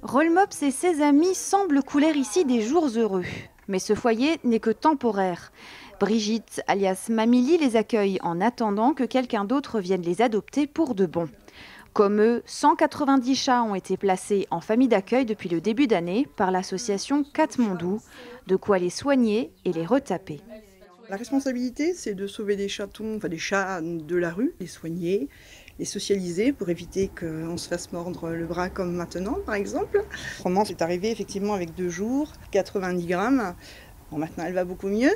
Rollmops et ses amis semblent couler ici des jours heureux. Mais ce foyer n'est que temporaire. Brigitte, alias Mamili, les accueille en attendant que quelqu'un d'autre vienne les adopter pour de bon. Comme eux, 190 chats ont été placés en famille d'accueil depuis le début d'année par l'association Katmandou. De quoi les soigner et les retaper. La responsabilité, c'est de sauver des chatons, enfin des chats de la rue, les soigner, les socialiser pour éviter qu'on se fasse mordre le bras comme maintenant, par exemple. Romance est arrivée effectivement avec 2 jours, 90 grammes. Bon, maintenant, elle va beaucoup mieux.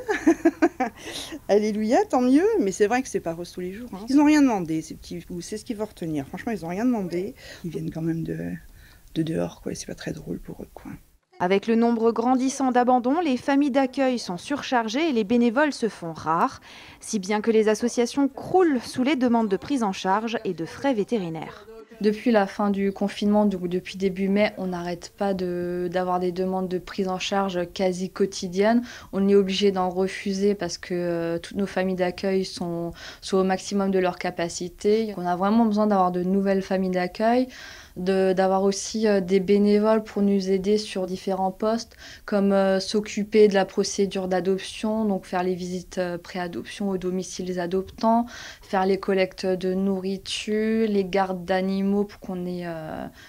Alléluia, tant mieux. Mais c'est vrai que c'est pas rose tous les jours. Hein. Ils n'ont rien demandé, ces petits bouts. C'est ce qu'il faut retenir. Franchement, ils n'ont rien demandé. Ils viennent quand même de dehors, quoi. C'est pas très drôle pour eux, quoi. Avec le nombre grandissant d'abandons, les familles d'accueil sont surchargées et les bénévoles se font rares, si bien que les associations croulent sous les demandes de prise en charge et de frais vétérinaires. Depuis la fin du confinement, donc depuis début mai, on n'arrête pas d'avoir des demandes de prise en charge quasi quotidiennes. On est obligé d'en refuser parce que toutes nos familles d'accueil sont au maximum de leur capacité. On a vraiment besoin d'avoir de nouvelles familles d'accueil, d'avoir aussi des bénévoles pour nous aider sur différents postes, comme s'occuper de la procédure d'adoption, donc faire les visites pré-adoption au domicile des adoptants, faire les collectes de nourriture, les gardes d'animaux pour que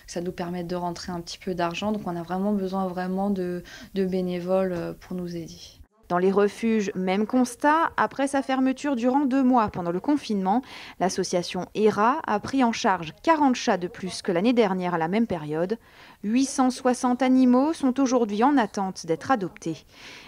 ça nous permette de rentrer un petit peu d'argent. Donc on a vraiment besoin de bénévoles pour nous aider. Dans les refuges, même constat, après sa fermeture durant 2 mois pendant le confinement, l'association ERA a pris en charge 40 chats de plus que l'année dernière à la même période. 860 animaux sont aujourd'hui en attente d'être adoptés.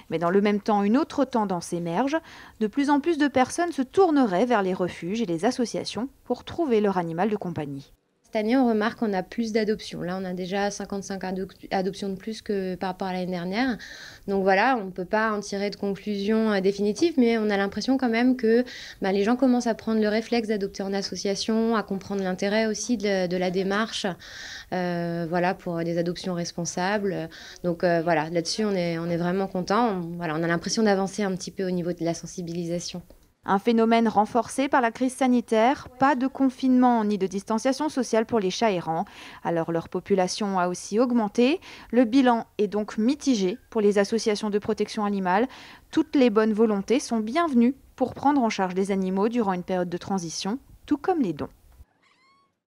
Mais dans le même temps, une autre tendance émerge. De plus en plus de personnes se tourneraient vers les refuges et les associations pour trouver leur animal de compagnie. Cette année, on remarque qu'on a plus d'adoptions. Là, on a déjà 55 adoptions de plus que par rapport à l'année dernière. Donc voilà, on ne peut pas en tirer de conclusion définitive, mais on a l'impression quand même que les gens commencent à prendre le réflexe d'adopter en association, à comprendre l'intérêt aussi de la démarche pour des adoptions responsables. Donc voilà, là-dessus, on est vraiment content. On a l'impression d'avancer un petit peu au niveau de la sensibilisation. Un phénomène renforcé par la crise sanitaire, pas de confinement ni de distanciation sociale pour les chats errants. Alors leur population a aussi augmenté. Le bilan est donc mitigé pour les associations de protection animale. Toutes les bonnes volontés sont bienvenues pour prendre en charge les animaux durant une période de transition, tout comme les dons.